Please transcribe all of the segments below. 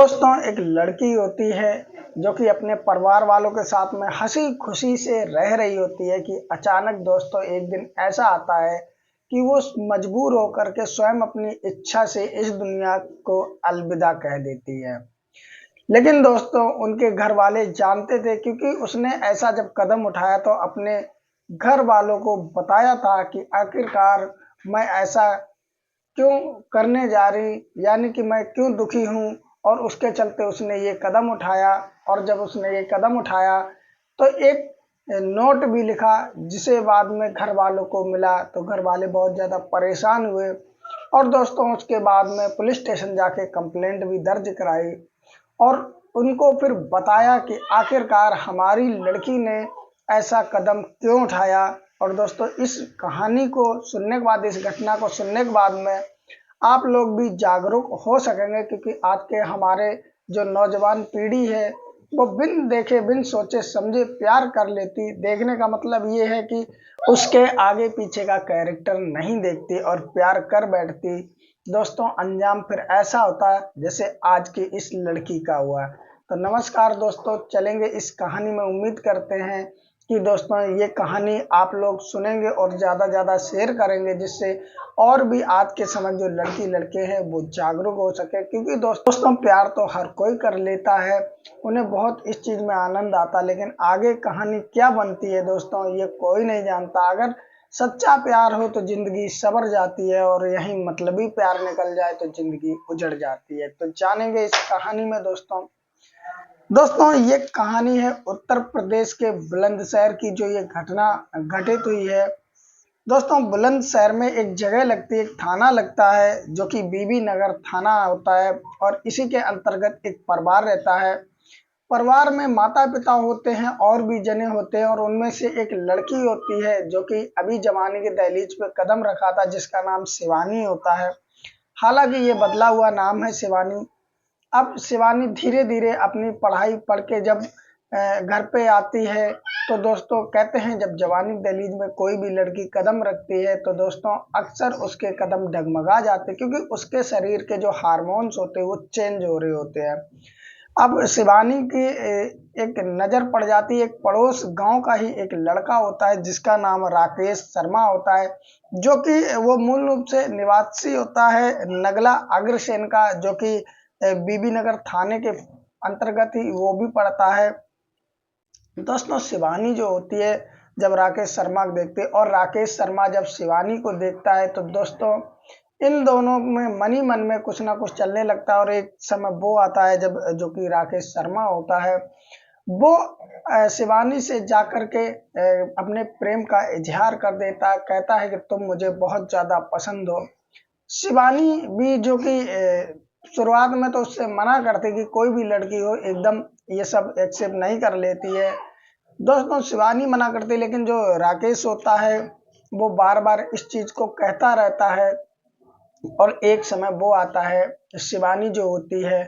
दोस्तों, एक लड़की होती है जो कि अपने परिवार वालों के साथ में हंसी खुशी से रह रही होती है कि अचानक दोस्तों एक दिन ऐसा आता है कि वो मजबूर होकर के स्वयं अपनी इच्छा से इस दुनिया को अलविदा कह देती है। लेकिन दोस्तों उनके घर वाले जानते थे, क्योंकि उसने ऐसा जब कदम उठाया तो अपने घर वालों को बताया था कि आखिरकार मैं ऐसा क्यों करने जा रही, यानी कि मैं क्यों दुखी हूँ। और उसके चलते उसने ये कदम उठाया। और जब उसने ये कदम उठाया तो एक नोट भी लिखा, जिसे बाद में घर वालों को मिला तो घर वाले बहुत ज़्यादा परेशान हुए। और दोस्तों उसके बाद में पुलिस स्टेशन जाके कंप्लेंट भी दर्ज कराई और उनको फिर बताया कि आखिरकार हमारी लड़की ने ऐसा कदम क्यों उठाया। और दोस्तों इस कहानी को सुनने के बाद, इस घटना को सुनने के बाद में आप लोग भी जागरूक हो सकेंगे, क्योंकि आज के हमारे जो नौजवान पीढ़ी है वो बिन देखे बिन सोचे समझे प्यार कर लेती। देखने का मतलब ये है कि उसके आगे पीछे का कैरेक्टर नहीं देखती और प्यार कर बैठती। दोस्तों अंजाम फिर ऐसा होता है जैसे आज की इस लड़की का हुआ। तो नमस्कार दोस्तों, चलेंगे इस कहानी में। उम्मीद करते हैं कि दोस्तों ये कहानी आप लोग सुनेंगे और ज़्यादा शेयर करेंगे, जिससे और भी आज के समय जो लड़की लड़के हैं वो जागरूक हो सके। क्योंकि दोस्तों प्यार तो हर कोई कर लेता है, उन्हें बहुत इस चीज़ में आनंद आता, लेकिन आगे कहानी क्या बनती है दोस्तों ये कोई नहीं जानता। अगर सच्चा प्यार हो तो जिंदगी संवर जाती है, और यही मतलबी प्यार निकल जाए तो जिंदगी उजड़ जाती है। तो जानेंगे इस कहानी में दोस्तों ये कहानी है उत्तर प्रदेश के बुलंदशहर की, जो ये घटना घटित हुई है। दोस्तों बुलंदशहर में एक जगह लगती है, एक थाना लगता है जो कि बीबी नगर थाना होता है। और इसी के अंतर्गत एक परिवार रहता है। परिवार में माता पिता होते हैं और भी जने होते हैं, और उनमें से एक लड़की होती है जो कि अभी जवानी के दहलीज पे कदम रखा था, जिसका नाम शिवानी होता है। हालांकि ये बदला हुआ नाम है शिवानी। अब शिवानी धीरे धीरे अपनी पढ़ाई पढ़ के जब घर पे आती है तो दोस्तों कहते हैं जब जवानी दहलीज में कोई भी लड़की कदम रखती है तो दोस्तों अक्सर उसके कदम डगमगा जाते हैं, क्योंकि उसके शरीर के जो हार्मोन्स होते हैं वो चेंज हो रहे होते हैं। अब शिवानी की एक नज़र पड़ जाती है, एक पड़ोस गांव का ही एक लड़का होता है जिसका नाम राकेश शर्मा होता है, जो कि वो मूल रूप से निवासी होता है नगला अग्रसेन का, जो कि बीबी नगर थाने के अंतर्गत ही वो भी पड़ता है। दोस्तों शिवानी जो होती है जब राकेश शर्मा को देखते हैं, और राकेश शर्मा जब शिवानी को देखता है, तो दोस्तों इन दोनों में मन ही मन में कुछ ना कुछ चलने लगता है। और एक समय वो आता है जब जो कि राकेश शर्मा होता है वो शिवानी से जाकर के अपने प्रेम का इजहार कर देता है, कहता है कि तुम मुझे बहुत ज्यादा पसंद हो। शिवानी भी जो कि शुरुआत में तो उससे मना करती कि कोई भी लड़की हो एकदम ये सब एक्सेप्ट नहीं कर लेती है। दोस्तों शिवानी मना करती, लेकिन जो राकेश होता है वो बार बार इस चीज को कहता रहता है। और एक समय वो आता है, शिवानी जो होती है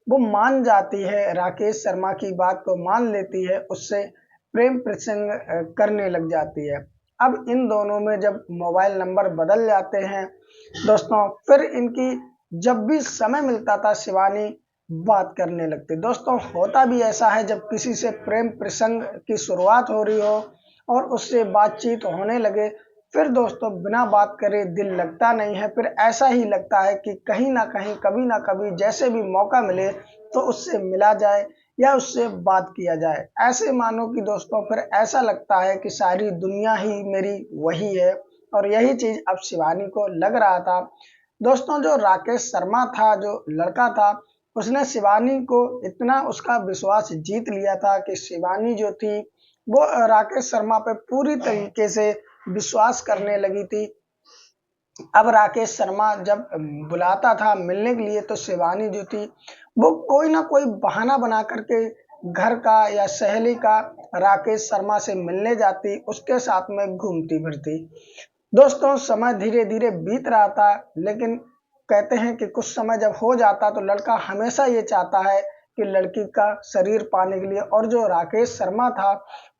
वो मान जाती है, राकेश शर्मा की बात को मान लेती है, उससे प्रेम प्रसंग करने लग जाती है। अब इन दोनों में जब मोबाइल नंबर बदल जाते हैं दोस्तों, फिर इनकी जब भी समय मिलता था शिवानी बात करने लगती। दोस्तों होता भी ऐसा है, जब किसी से प्रेम प्रसंग की शुरुआत हो रही हो और उससे बातचीत होने लगे, फिर दोस्तों बिना बात करे दिल लगता नहीं है। फिर ऐसा ही लगता है कि कहीं ना कहीं कभी ना कभी जैसे भी मौका मिले तो उससे मिला जाए या उससे बात किया जाए। ऐसे मानो कि दोस्तों फिर ऐसा लगता है कि सारी दुनिया ही मेरी वही है। और यही चीज अब शिवानी को लग रहा था। दोस्तों जो राकेश शर्मा था, जो लड़का था, उसने शिवानी को इतना उसका विश्वास जीत लिया था कि शिवानी जो थी वो राकेश शर्मा पे पूरी तरीके से विश्वास करने लगी थी। अब राकेश शर्मा जब बुलाता था मिलने के लिए तो शिवानी जो थी वो कोई ना कोई बहाना बना करके घर का या सहेली का राकेश शर्मा से मिलने जाती, उसके साथ में घूमती फिरती। दोस्तों समय धीरे धीरे बीत रहा था, लेकिन कहते हैं कि कुछ समय जब हो जाता तो लड़का हमेशा ये चाहता है कि लड़की का शरीर पाने के लिए। और जो राकेश शर्मा था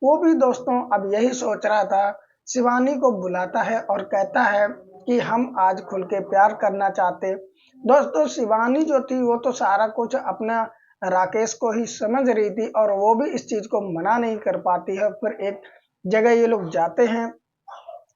वो भी दोस्तों अब यही सोच रहा था, शिवानी को बुलाता है और कहता है कि हम आज खुल के प्यार करना चाहते। दोस्तों शिवानी जो थी वो तो सारा कुछ अपना राकेश को ही समझ रही थी और वो भी इस चीज को मना नहीं कर पाती है। फिर एक जगह ये लोग जाते हैं,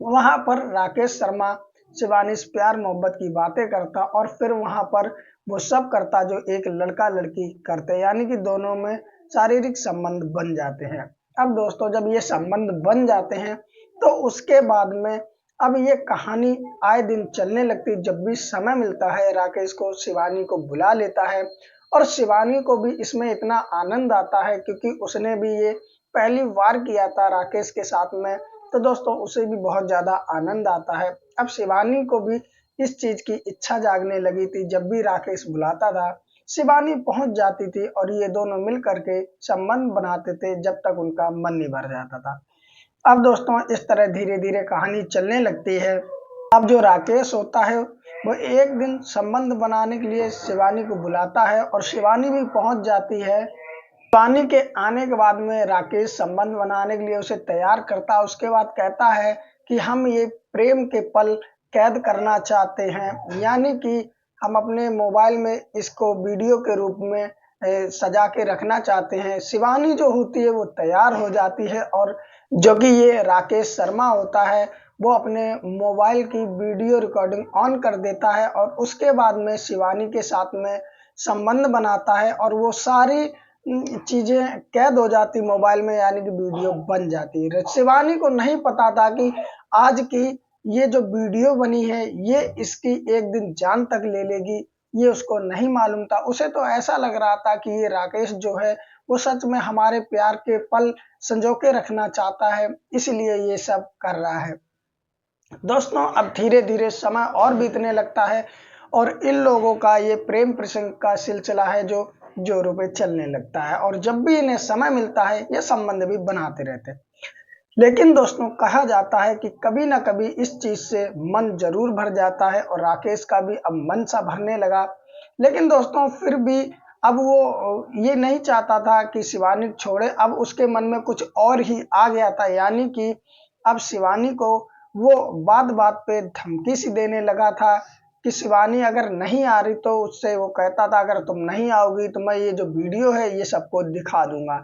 वहां पर राकेश शर्मा शिवानी से प्यार मोहब्बत की बातें करता और फिर वहां पर वो सब करता जो एक लड़का लड़की करते, यानी कि दोनों में शारीरिक संबंध बन जाते हैं। अब दोस्तों जब ये संबंध बन जाते हैं तो उसके बाद में अब ये कहानी आए दिन चलने लगती। जब भी समय मिलता है राकेश को शिवानी को बुला लेता है और शिवानी को भी इसमें इतना आनंद आता है क्योंकि उसने भी ये पहली बार किया था राकेश के साथ में, तो दोस्तों उसे भी बहुत ज्यादा आनंद आता है। अब शिवानी को भी इस चीज की इच्छा जागने लगी थी। जब भी राकेश बुलाता था शिवानी पहुंच जाती थी और ये दोनों मिल करके संबंध बनाते थे जब तक उनका मन नहीं भर जाता था। अब दोस्तों इस तरह धीरे धीरे कहानी चलने लगती है। अब जो राकेश होता है वो एक दिन संबंध बनाने के लिए शिवानी को बुलाता है और शिवानी भी पहुंच जाती है। शिवानी के आने के बाद में राकेश संबंध बनाने के लिए उसे तैयार करता है। उसके बाद कहता है कि हम ये प्रेम के पल कैद करना चाहते हैं, यानी कि हम अपने मोबाइल में इसको वीडियो के रूप में सजा के रखना चाहते हैं। शिवानी जो होती है वो तैयार हो जाती है और जो कि ये राकेश शर्मा होता है वो अपने मोबाइल की वीडियो रिकॉर्डिंग ऑन कर देता है और उसके बाद में शिवानी के साथ में संबंध बनाता है और वो सारी चीजें कैद हो जाती मोबाइल में, यानी कि वीडियो बन जाती है। शिवानी को नहीं पता था कि आज की ये जो वीडियो बनी है ये इसकी एक दिन जान तक ले लेगी, ये उसको नहीं मालूम था। उसे तो ऐसा लग रहा था कि ये राकेश जो है वो सच में हमारे प्यार के पल संजो के रखना चाहता है, इसलिए ये सब कर रहा है। दोस्तों अब धीरे धीरे समय और बीतने लगता है और इन लोगों का ये प्रेम प्रसंग का सिलसिला है जो जोरों पे चलने लगता है और जब भी इन्हें समय मिलता है ये संबंध भी बनाते रहते हैं। लेकिन दोस्तों कहा जाता है कि कभी ना कभी इस चीज से मन जरूर भर जाता है और राकेश का भी अब मन सा भरने लगा। लेकिन दोस्तों फिर भी अब वो ये नहीं चाहता था कि शिवानी छोड़े। अब उसके मन में कुछ और ही आ गया था, यानी कि अब शिवानी को वो बात बात पे धमकी सी देने लगा था कि शिवानी अगर नहीं आ रही तो उससे वो कहता था अगर तुम नहीं आओगी तो मैं ये जो वीडियो है ये सबको दिखा दूंगा।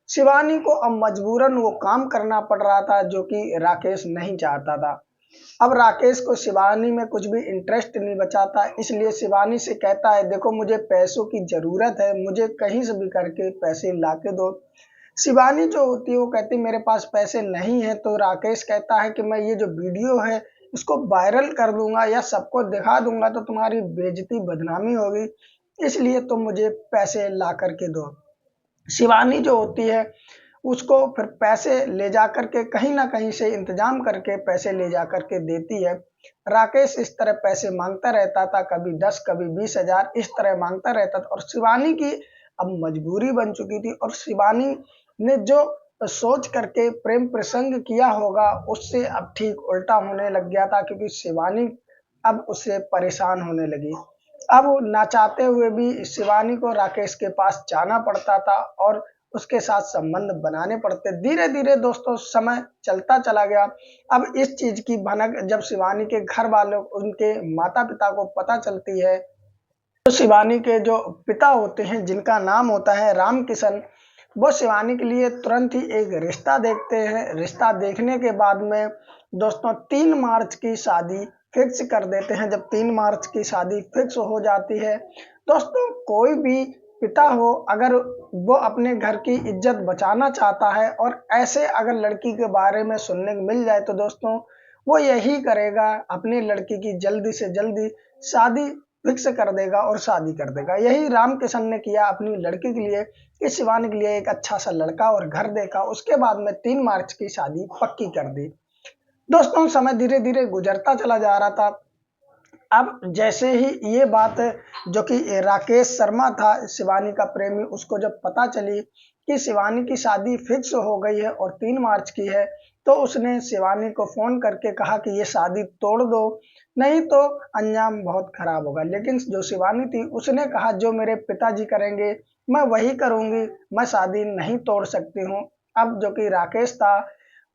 शिवानी को अब मजबूरन वो काम करना पड़ रहा था जो कि राकेश नहीं चाहता था। अब राकेश को शिवानी में कुछ भी इंटरेस्ट नहीं बचा था, इसलिए शिवानी से कहता है देखो मुझे पैसों की जरूरत है, मुझे कहीं से भी करके पैसे ला के दो। शिवानी जो होती है वो कहती मेरे पास पैसे नहीं है, तो राकेश कहता है कि मैं ये जो वीडियो है इसको वायरल कर दूंगा या सबको दिखा दूंगा तो तुम्हारी बेइज्जती बदनामी होगी, इसलिए तुम मुझे पैसे ला करके दो। शिवानी जो होती है उसको फिर पैसे ले जा करके कहीं ना कहीं से इंतजाम करके पैसे ले जा करके देती है। राकेश इस तरह पैसे मांगता रहता था, कभी 10 कभी 20,000 इस तरह मांगता रहता था और शिवानी की अब मजबूरी बन चुकी थी और शिवानी ने जो सोच करके प्रेम प्रसंग किया होगा उससे अब ठीक उल्टा होने लग गया था, क्योंकि शिवानी अब उससे परेशान होने लगी। अब ना चाहते हुए भी शिवानी को राकेश के पास जाना पड़ता था और उसके साथ संबंध बनाने पड़ते। धीरे धीरे दोस्तों समय चलता चला गया। अब इस चीज की भनक जब शिवानी के घर वालों उनके माता पिता को पता चलती है तो शिवानी के जो पिता होते हैं जिनका नाम होता है राम किशन, वो शिवानी के लिए तुरंत ही एक रिश्ता देखते हैं। रिश्ता देखने के बाद में दोस्तों 3 मार्च की शादी फिक्स कर देते हैं। जब 3 मार्च की शादी फिक्स हो जाती है दोस्तों, कोई भी पिता हो अगर वो अपने घर की इज्जत बचाना चाहता है और ऐसे अगर लड़की के बारे में सुनने को मिल जाए तो दोस्तों वो यही करेगा, अपनी लड़की की जल्दी से जल्दी शादी फिक्स कर देगा और शादी कर देगा। यही राम किशन ने किया अपनी लड़की के लिए कि शिवानी के लिए एक अच्छा सा लड़का और घर देखा, उसके बाद में 3 मार्च की शादी पक्की कर दी। दोस्तों समय धीरे धीरे गुजरता चला जा रहा था। अब जैसे ही ये बात जो कि राकेश शर्मा था शिवानी का प्रेमी, उसको जब पता चली कि शिवानी की शादी फिक्स हो गई है और 3 मार्च की है, तो उसने शिवानी को फोन करके कहा कि ये शादी तोड़ दो, नहीं तो अंजाम बहुत खराब होगा। लेकिन जो शिवानी थी उसने कहा जो मेरे पिताजी करेंगे मैं वही करूंगी, मैं शादी नहीं तोड़ सकती हूँ। अब जो कि राकेश था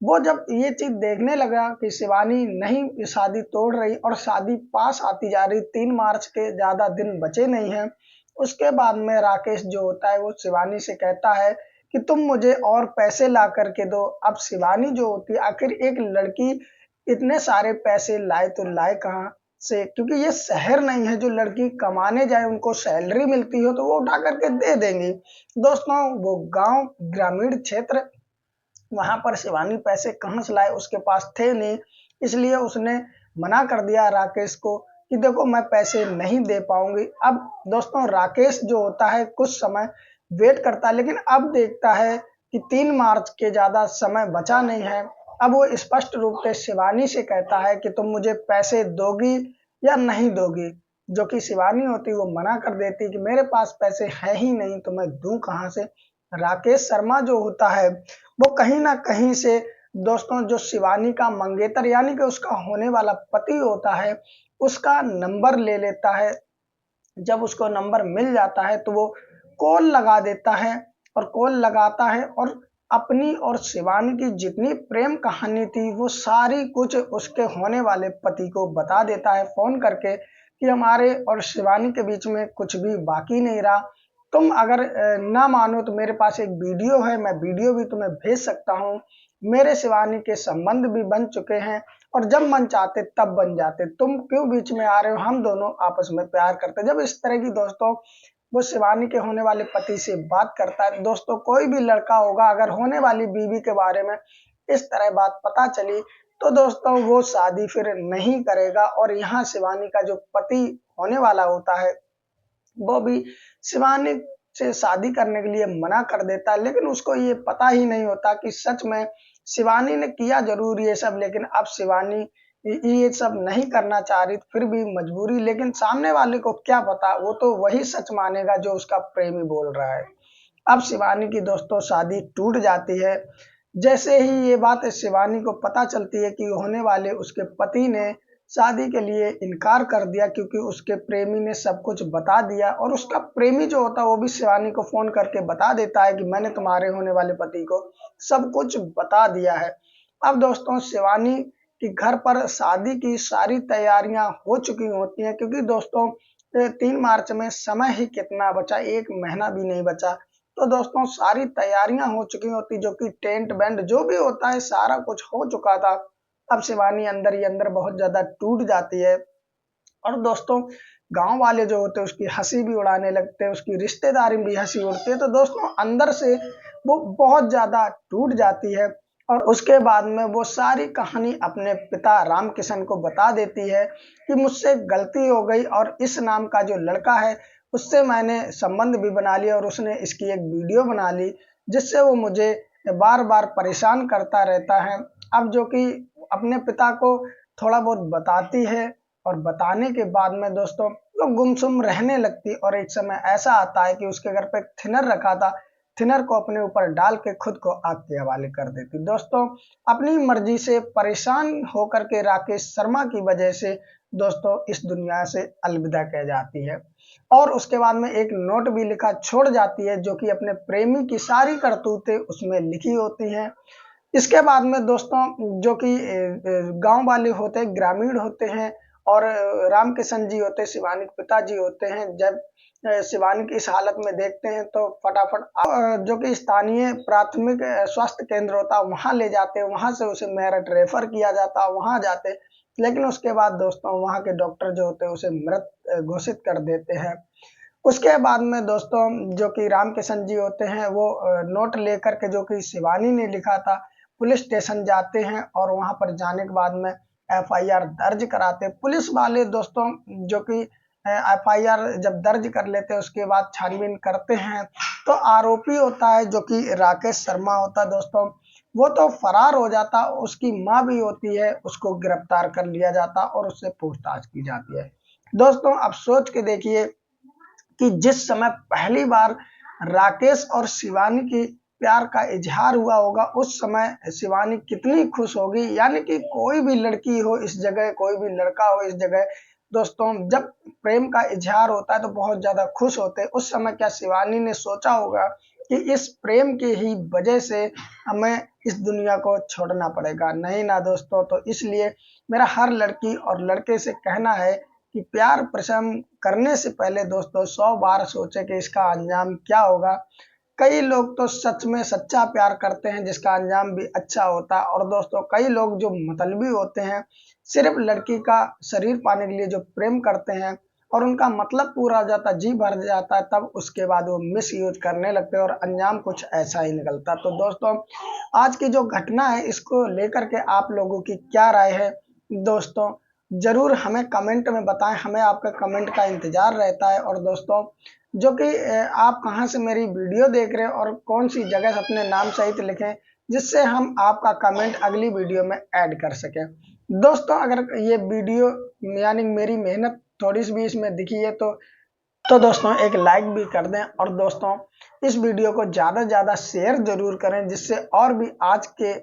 वो जब ये चीज देखने लगा कि शिवानी नहीं शादी तोड़ रही और शादी पास आती जा रही, 3 मार्च के ज्यादा दिन बचे नहीं हैं, उसके बाद में राकेश जो होता है वो शिवानी से कहता है कि तुम मुझे और पैसे ला करके दो। अब शिवानी जो होती है, आखिर एक लड़की इतने सारे पैसे लाए तो लाए कहाँ से, क्योंकि ये शहर नहीं है जो लड़की कमाने जाए उनको सैलरी मिलती हो तो वो उठा करके दे देंगी। दोस्तों वो गांव ग्रामीण क्षेत्र, वहां पर शिवानी पैसे कहाँ से लाए, उसके पास थे नहीं, इसलिए उसने मना कर दिया राकेश को कि देखो मैं पैसे नहीं दे पाऊंगी। अब दोस्तों राकेश जो होता है कुछ समय वेट करता है, लेकिन अब देखता है कि 3 मार्च के ज्यादा समय बचा नहीं है। अब वो स्पष्ट रूप से शिवानी से कहता है कि तुम मुझे पैसे दोगी या नहीं दोगी, जो कि शिवानी होती वो मना कर देती कि मेरे पास पैसे है ही नहीं तो मैं दूं कहां से। राकेश शर्मा जो होता है वो कहीं ना कहीं से दोस्तों जो शिवानी का मंगेतर यानी कि उसका होने वाला पति होता है उसका नंबर ले लेता है। जब उसको नंबर मिल जाता है तो वो कॉल लगा देता है, और कॉल लगाता है और अपनी और शिवानी की जितनी प्रेम कहानी थी वो सारी कुछ उसके होने वाले पति को बता देता है फोन करके कि हमारे और शिवानी के बीच में कुछ भी बाकी नहीं रहा। तुम अगर ना मानो तो मेरे पास एक वीडियो है, मैं वीडियो भी तुम्हें भेज सकता हूँ। मेरे शिवानी के संबंध भी बन चुके हैं और जब मन चाहते तब बन जाते, तुम क्यों बीच में आ रहे हो, हम दोनों आपस में प्यार करते। जब इस तरह की दोस्तों वो शिवानी के होने वाले पति से बात करता है, दोस्तों कोई भी लड़का होगा अगर होने वाली बीवी के बारे में इस तरह बात पता चली तो दोस्तों वो शादी फिर नहीं करेगा। और यहाँ शिवानी का जो पति होने वाला होता है वो भी शिवानी से शादी करने के लिए मना कर देता है, लेकिन उसको ये पता ही नहीं होता कि सच में शिवानी ने किया जरूर ये सब, लेकिन अब शिवानी ये सब नहीं करना चाह रही, फिर भी मजबूरी। लेकिन सामने वाले को क्या पता, वो तो वही सच मानेगा जो उसका प्रेमी बोल रहा है। अब शिवानी की दोस्तों शादी टूट जाती है। जैसे ही ये बात शिवानी को पता चलती है कि होने वाले उसके पति ने शादी के लिए इनकार कर दिया क्योंकि उसके प्रेमी ने सब कुछ बता दिया, और उसका प्रेमी जो होता है वो भी शिवानी को फोन करके बता देता है कि मैंने तुम्हारे होने वाले पति को सब कुछ बता दिया है। अब दोस्तों शिवानी की घर पर शादी की सारी तैयारियां हो चुकी होती हैं, क्योंकि दोस्तों 3 मार्च में समय ही कितना बचा, 1 महीना भी नहीं बचा। तो दोस्तों सारी तैयारियां हो चुकी होती, जो कि टेंट बैंड जो भी होता है सारा कुछ हो चुका था। अब शिवानी अंदर ही अंदर बहुत ज्यादा टूट जाती है, और दोस्तों गांव वाले जो होते हैं उसकी हंसी भी उड़ाने लगते हैं, उसकी रिश्तेदारी भी हंसी उड़ती है। तो दोस्तों अंदर से वो बहुत ज्यादा टूट जाती है, और उसके बाद में वो सारी कहानी अपने पिता रामकिशन को बता देती है कि मुझसे गलती हो गई और इस नाम का जो लड़का है उससे मैंने संबंध भी बना लिया और उसने इसकी एक वीडियो बना ली जिससे वो मुझे बार बार परेशान करता रहता है। अब जो कि अपने पिता को थोड़ा बहुत बताती है, और बताने के बाद में दोस्तों वो गुमसुम रहने लगती, और एक समय ऐसा आता है कि उसके घर पे एक थिनर रखा था, थिनर को अपने ऊपर डाल के खुद को आग के हवाले कर देती। दोस्तों अपनी मर्जी से परेशान होकर के राकेश शर्मा की वजह से दोस्तों इस दुनिया से अलविदा कह जाती है, और उसके बाद में एक नोट भी लिखा छोड़ जाती है जो कि अपने प्रेमी की सारी करतूतें उसमें लिखी होती हैं। इसके बाद में दोस्तों जो कि गांव वाले होते हैं, ग्रामीण होते हैं, और रामकिशन जी होते हैं, शिवानी के पिताजी होते हैं, जब शिवानी की इस हालत में देखते हैं तो फटाफट जो कि स्थानीय प्राथमिक स्वास्थ्य केंद्र होता है वहां ले जाते हैं, वहां से उसे मेरठ रेफर किया जाता है, वहां जाते, लेकिन उसके बाद दोस्तों वहां के डॉक्टर जो होते हैं उसे मृत घोषित कर देते हैं। उसके बाद में दोस्तों जो कि रामकिशन जी होते हैं वो नोट लेकर के जो कि शिवानी ने लिखा था पुलिस स्टेशन जाते हैं, और वहां पर जाने के बाद में एफआईआर दर्ज कराते हैं। पुलिस वाले दोस्तों जो कि एफआईआर जब दर्ज कर लेते हैं उसके बाद छानबीन करते हैं, तो आरोपी होता है जो कि राकेश शर्मा होता है दोस्तों, वो तो फरार हो जाता, उसकी माँ भी होती है, उसको गिरफ्तार कर लिया जाता और उससे पूछताछ की जाती है। दोस्तों अब सोच के देखिए कि जिस समय पहली बार राकेश और शिवानी की प्यार का इजहार हुआ होगा उस समय शिवानी कितनी खुश होगी, यानी कि कोई भी लड़की हो इस जगह, कोई भी लड़का हो इस जगह, दोस्तों जब प्रेम का इजहार होता है तो बहुत ज्यादा खुश होते हैं। उस समय क्या शिवानी ने सोचा होगा कि इस प्रेम की ही वजह से हमें इस दुनिया को छोड़ना पड़ेगा, नहीं ना दोस्तों। तो इसलिए मेरा हर लड़की और लड़के से कहना है कि प्यार प्रशम करने से पहले दोस्तों 100 बार सोचे कि इसका अंजाम क्या होगा। कई लोग तो सच में सच्चा प्यार करते हैं जिसका अंजाम भी अच्छा होता है, और दोस्तों कई लोग जो मतलबी होते हैं, सिर्फ लड़की का शरीर पाने के लिए जो प्रेम करते हैं और उनका मतलब पूरा हो जाता, जी भर जाता है, तब उसके बाद वो मिस यूज करने लगते हैं और अंजाम कुछ ऐसा ही निकलता। तो दोस्तों आज की जो घटना है इसको लेकर के आप लोगों की क्या राय है दोस्तों, जरूर हमें कमेंट में बताएं, हमें आपका कमेंट का इंतजार रहता है। और दोस्तों जो कि आप कहां से मेरी वीडियो देख रहे हैं और कौन सी जगह से अपने नाम सहित लिखें, जिससे हम आपका कमेंट अगली वीडियो में ऐड कर सकें। दोस्तों अगर ये वीडियो यानी मेरी मेहनत थोड़ी सी भी इसमें दिखी है तो दोस्तों एक लाइक भी कर दें, और दोस्तों इस वीडियो को ज़्यादा से ज़्यादा शेयर जरूर करें, जिससे और भी आज के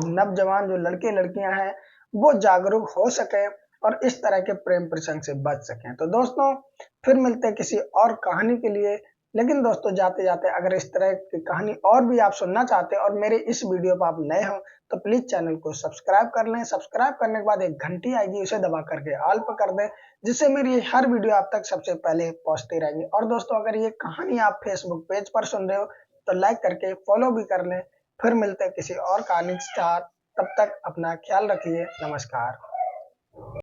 नौजवान जो लड़के लड़कियां हैं वो जागरूक हो सके और इस तरह के प्रेम प्रसंग से बच सकें। तो दोस्तों फिर मिलते हैं किसी और कहानी के लिए। लेकिन दोस्तों जाते जाते अगर इस तरह की कहानी और भी आप सुनना चाहते हैं और मेरे इस वीडियो पर आप नए हो तो प्लीज चैनल को सब्सक्राइब कर लें। सब्सक्राइब करने के बाद एक घंटी आएगी, उसे दबा करके ऑल पर कर दें, जिससे मेरी हर वीडियो आप तक सबसे पहले पहुंचती रहेगी। और दोस्तों अगर ये कहानी आप फेसबुक पेज पर सुन रहे हो तो लाइक करके फॉलो भी कर लें। फिर मिलते हैं किसी और कहानी के साथ, तब तक अपना ख्याल रखिए। नमस्कार।